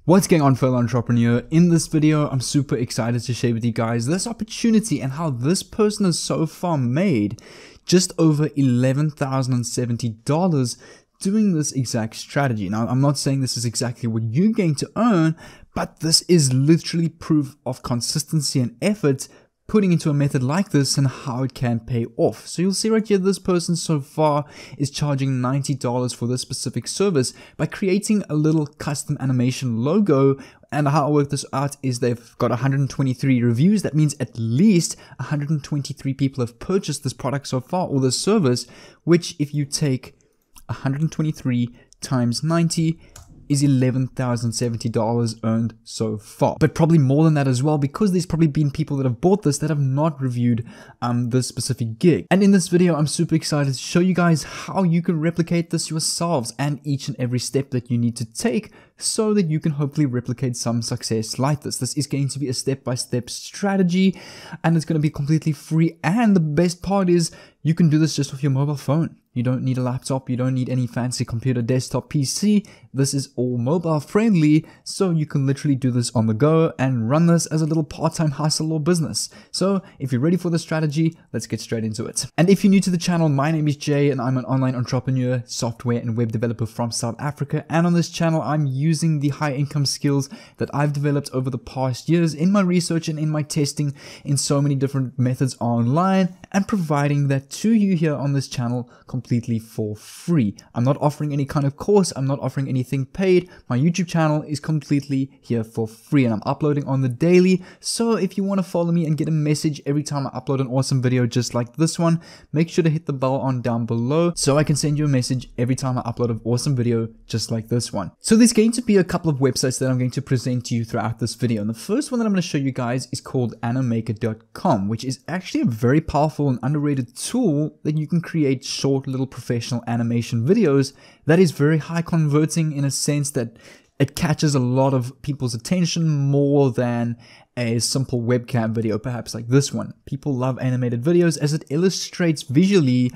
What's going on, fellow entrepreneur? In this video, I'm super excited to share with you guys this opportunity and how this person has so far made just over $11,070 doing this exact strategy. Now, I'm not saying this is exactly what you're going to earn, but this is literally proof of consistency and effort putting into a method like this and how it can pay off. So you'll see right here, this person so far is charging $90 for this specific service by creating a little custom animation logo. And how I work this out is they've got 123 reviews. That means at least 123 people have purchased this product so far, or this service, which if you take 123 times 90 is $11,070 earned so far. But probably more than that as well, because there's probably been people that have bought this that have not reviewed this specific gig. And in this video, I'm super excited to show you guys how you can replicate this yourselves and each and every step that you need to take so that you can hopefully replicate some success like this. This is going to be a step-by-step strategy, and it's going to be completely free. And the best part is you can do this just with your mobile phone. You don't need a laptop, you don't need any fancy computer, desktop, PC. This is all mobile friendly, so you can literally do this on the go and run this as a little part-time hustle or business. So if you're ready for the strategy, let's get straight into it. And if you're new to the channel, my name is Jay and I'm an online entrepreneur, software and web developer from South Africa. And on this channel, I'm using the high income skills that I've developed over the past years in my research and in my testing in so many different methods online, and providing that to you here on this channel completely for free. I'm not offering any kind of course, I'm not offering anything paid. My YouTube channel is completely here for free and I'm uploading on the daily. So if you want to follow me and get a message every time I upload an awesome video just like this one, make sure to hit the bell on down below so I can send you a message every time I upload an awesome video just like this one. So there's going to be a couple of websites that I'm going to present to you throughout this video. And the first one that I'm going to show you guys is called animaker.com, which is actually a very powerful and underrated tool that you can create short little professional animation videos that is very high converting, in a sense that it catches a lot of people's attention more than a simple webcam video, perhaps like this one. People love animated videos as it illustrates visually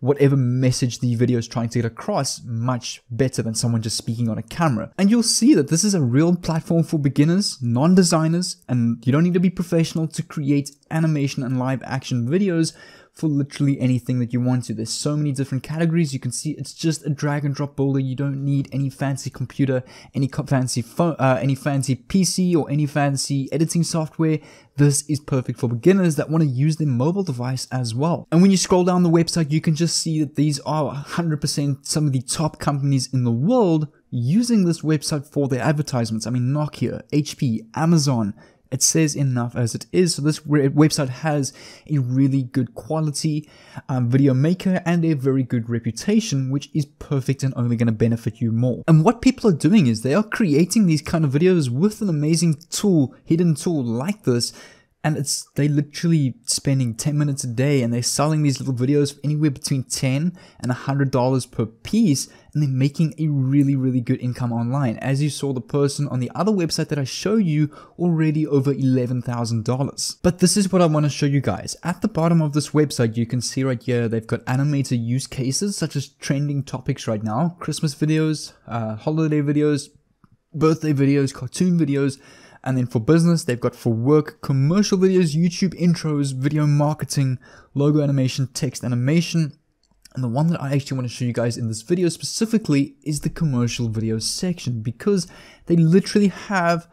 whatever message the video is trying to get across much better than someone just speaking on a camera. And you'll see that this is a real platform for beginners, non-designers, and you don't need to be professional to create animation and live action videos for literally anything that you want to. There's so many different categories. You can see it's just a drag and drop builder. You don't need any fancy computer, any fancy phone, any fancy PC, or any fancy editing software. This is perfect for beginners that want to use their mobile device as well. And when you scroll down the website, you can just see that these are 100% some of the top companies in the world using this website for their advertisements. I mean, Nokia, HP, Amazon. It says enough as it is. So this website has a really good quality video maker and a very good reputation, which is perfect and only going to benefit you more. And what people are doing is they are creating these kind of videos with an amazing tool, hidden tool like this. And they literally spending 10 minutes a day, and they're selling these little videos for anywhere between $10 and $100 per piece, and they're making a really, really good income online. As you saw, the person on the other website that I showed you already over $11,000. But this is what I want to show you guys. At the bottom of this website, you can see right here, they've got animator use cases such as trending topics right now, Christmas videos, holiday videos, birthday videos, cartoon videos. And then for business, they've got for work, commercial videos, YouTube intros, video marketing, logo animation, text animation. And the one that I actually want to show you guys in this video specifically is the commercial video section, because they literally have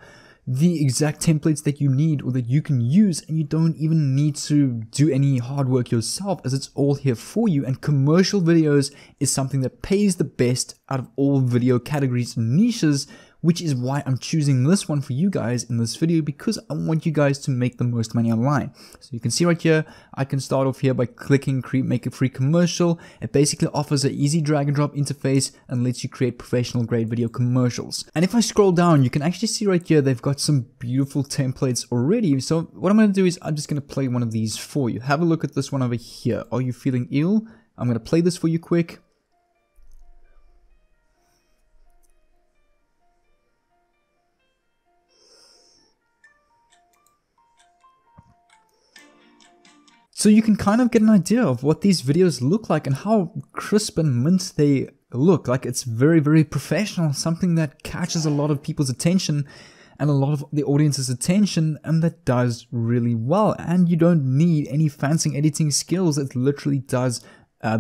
the exact templates that you need or that you can use, and you don't even need to do any hard work yourself, as it's all here for you. And commercial videos is something that pays the best out of all video categories and niches, which is why I'm choosing this one for you guys in this video, because I want you guys to make the most money online. So you can see right here, I can start off here by clicking make a free commercial. It basically offers an easy drag and drop interface and lets you create professional grade video commercials. And if I scroll down, you can actually see right here, they've got some beautiful templates already. So what I'm going to do is I'm just going to play one of these for you. Have a look at this one over here. Are you feeling ill? I'm going to play this for you quick. So you can kind of get an idea of what these videos look like and how crisp and mint they look. Like, it's very, very professional, something that catches a lot of people's attention and a lot of the audience's attention, and that does really well. And you don't need any fancy editing skills. It literally does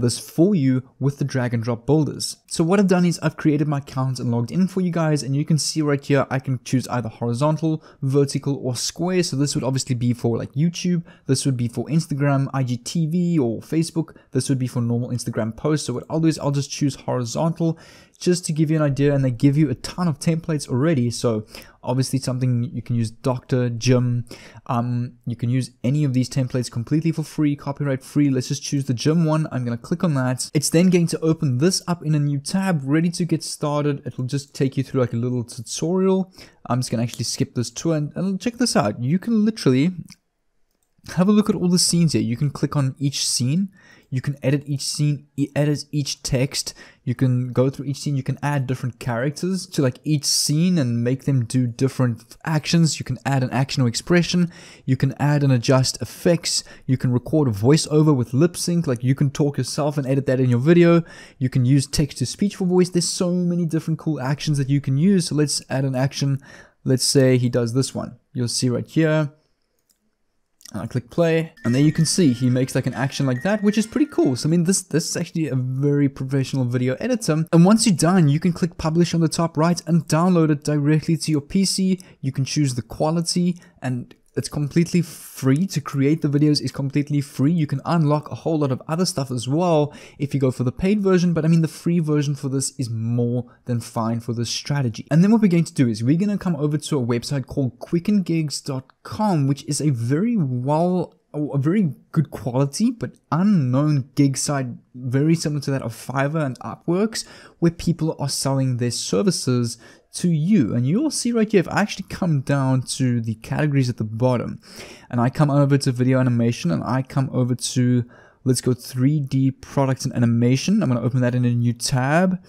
this for you with the drag and drop builders. So what I've done is I've created my account and logged in for you guys, and you can see right here I can choose either horizontal, vertical, or square. So this would obviously be for like YouTube, this would be for Instagram, IGTV, or Facebook. This would be for normal Instagram posts. So what I'll do is I'll just choose horizontal just to give you an idea, and they give you a ton of templates already. So obviously something you can use Dr. Jim. You can use any of these templates completely for free, copyright free. Let's just choose the Jim one. I'm going to click on that. It's then going to open this up in a new tab, ready to get started. It will just take you through like a little tutorial. I'm just going to actually skip this tour and check this out. You can literally have a look at all the scenes here. You can click on each scene. You can edit each scene, edit each text. You can go through each scene. You can add different characters to like each scene and make them do different actions. You can add an action or expression. You can add and adjust effects. You can record a voiceover with lip sync. Like, you can talk yourself and edit that in your video. You can use text to speech for voice. There's so many different cool actions that you can use. So let's add an action. Let's say he does this one. You'll see right here. And I click play, and there you can see he makes like an action like that, which is pretty cool. So I mean, this is actually a very professional video editor. And once you're done, you can click publish on the top right and download it directly to your PC. You can choose the quality, and it's completely free to create. The videos is completely free. You can unlock a whole lot of other stuff as well if you go for the paid version, but I mean, the free version for this is more than fine for this strategy. And then what we're going to do is we're going to come over to a website called quickengigs.com, which is a very good quality but unknown gig site, very similar to that of Fiverr and Upworks, where people are selling their services to you. And you'll see right here, if I actually come down to the categories at the bottom and I come over to video animation and I come over to, let's go 3D products and animation. I'm going to open that in a new tab,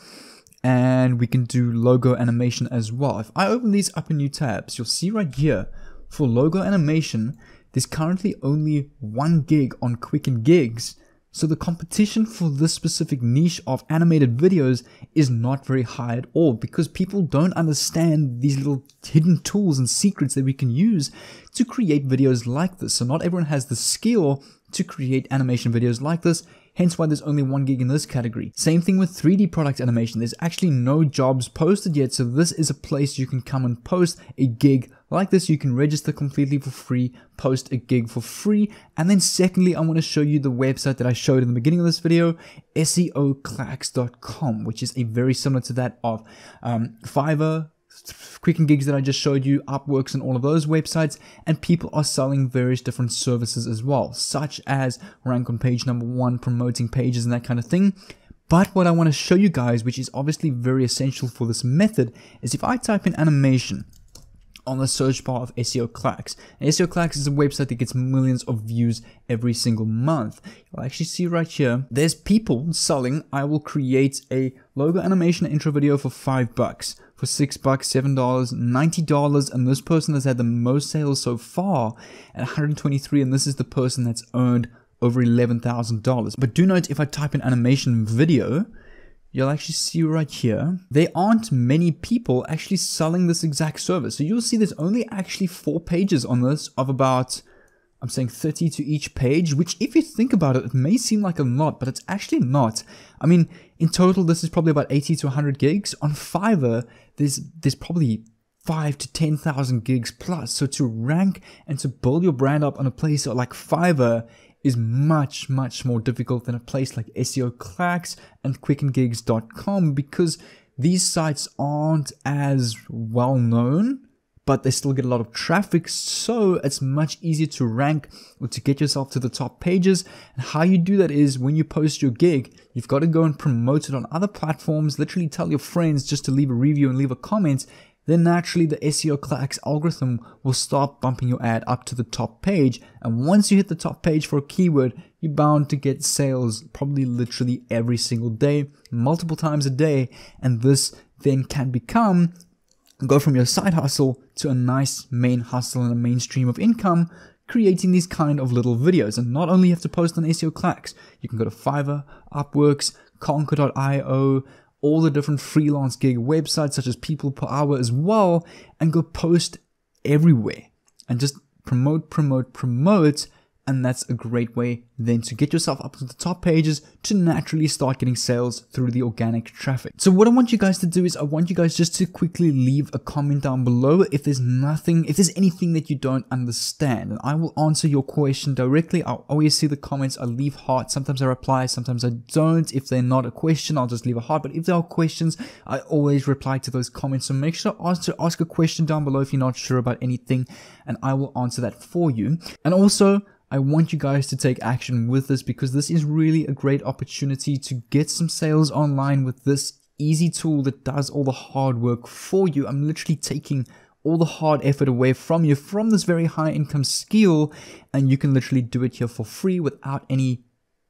and we can do logo animation as well. If I open these up in new tabs, you'll see right here for logo animation, there's currently only 1 gig on Quicken Gigs. So the competition for this specific niche of animated videos is not very high at all, because people don't understand these little hidden tools and secrets that we can use to create videos like this. So not everyone has the skill to create animation videos like this, hence why there's only 1 gig in this category. Same thing with 3D product animation. There's actually no jobs posted yet, so this is a place you can come and post a gig like this. You can register completely for free, post a gig for free. And then secondly, I want to show you the website that I showed in the beginning of this video, SEOclacks.com, which is a very similar to that of Fiverr, Quicken Gigs that I just showed you, Upworks, and all of those websites. And people are selling various different services as well, such as rank on page number 1, promoting pages and that kind of thing. But what I want to show you guys, which is obviously very essential for this method, is if I type in animation on the search bar of SEO Clacks. And SEO Clacks is a website that gets millions of views every single month. You'll actually see right here, there's people selling, I will create a logo animation intro video for $5, for $6, $7, $90, and this person has had the most sales so far at 123, and this is the person that's earned over $11,000. But do note, if I type in animation video, you'll actually see right here, there aren't many people actually selling this exact service. So you'll see there's only actually 4 pages on this of about, I'm saying 30 to each page, which if you think about it, it may seem like a lot, but it's actually not. I mean, in total, this is probably about 80 to 100 gigs. On Fiverr, there's probably 5 to 10,000 gigs plus. So to rank and to build your brand up on a place like Fiverr is much more difficult than a place like SEO Clacks and quickengigs.com, because these sites aren't as well known, but they still get a lot of traffic, so it's much easier to rank or to get yourself to the top pages. And how you do that is when you post your gig, you've got to go and promote it on other platforms, literally tell your friends just to leave a review and leave a comment. Then naturally the SEO Clacks algorithm will start bumping your ad up to the top page. And once you hit the top page for a keyword, you're bound to get sales probably literally every single day, multiple times a day. And this then can go from your side hustle to a nice main hustle and a main stream of income, creating these kind of little videos. And not only you have to post on SEO Clacks, you can go to Fiverr, Upworks, Conquer.io, all the different freelance gig websites such as People Per Hour as well, and go post everywhere and just promote. And that's a great way then to get yourself up to the top pages to naturally start getting sales through the organic traffic. So what I want you guys to do is I want you guys just to quickly leave a comment down below if there's anything that you don't understand, and I will answer your question directly. I'll always see the comments. I leave hearts. Sometimes I reply, sometimes I don't. If they're not a question, I'll just leave a heart. But if there are questions, I always reply to those comments. So make sure to ask a question down below if you're not sure about anything, and I will answer that for you. And also, I want you guys to take action with this, because this is really a great opportunity to get some sales online with this easy tool that does all the hard work for you. I'm literally taking all the hard effort away from you from this very high income skill, and you can literally do it here for free without any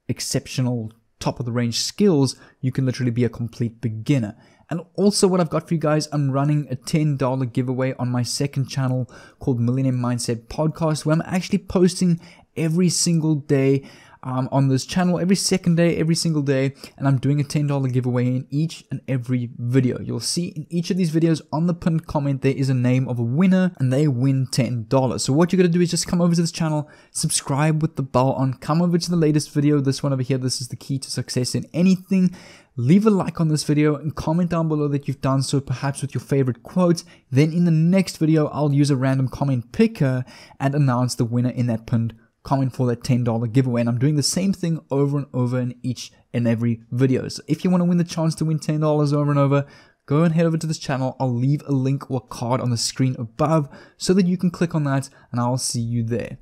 exceptional top of the range skills. You can literally be a complete beginner. And also what I've got for you guys, I'm running a $10 giveaway on my second channel called Millionaire Mindset Podcast, where I'm actually posting every single day on this channel, every second day, every single day, and I'm doing a $10 giveaway in each and every video. You'll see in each of these videos on the pinned comment there is a name of a winner, and they win $10. So what you're going to do is just come over to this channel, subscribe with the bell on, come over to the latest video, this one over here. This is the key to success in anything. Leave a like on this video and comment down below that you've done so, perhaps with your favorite quote. Then in the next video, I'll use a random comment picker and announce the winner in that pinned comment for that $10 giveaway. And I'm doing the same thing over and over in each and every video. So if you want to win the chance to win $10 over and over, go and head over to this channel. I'll leave a link or a card on the screen above so that you can click on that, and I'll see you there.